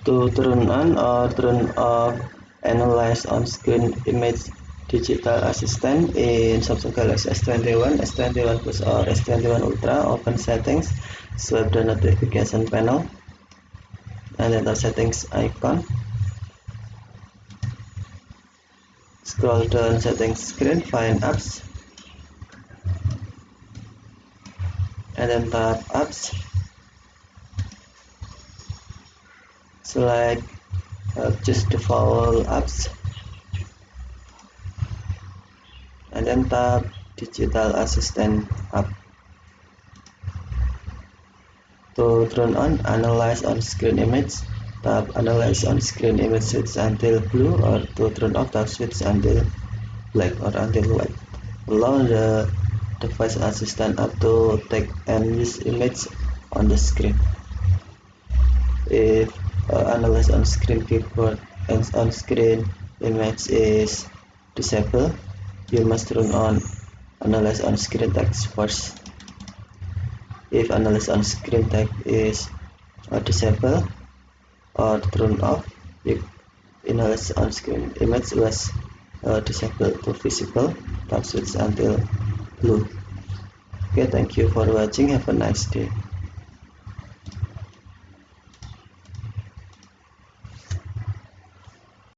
To turn on or turn off Analyze on-screen image digital assistant in Samsung Galaxy S21, S21 Plus or S21 Ultra, open settings, swipe the notification panel, and then the settings icon. Scroll down settings screen, find apps, and then tap apps. Select choose default apps, and then tap digital assistant app. To turn on Analyze on-screen image, tap Analyze on-screen image switch until blue, or to turn off, tap switch until black or until white. Allow the device assistant app to take and use image on the screen. If Analyze on-screen keyboard and on-screen image is disabled, you must turn on Analyze on-screen text first. If Analyze on-screen text is disabled or turned off, if Analyze on-screen image was disabled to visible, tap switch until blue. Okay, thank you for watching. Have a nice day.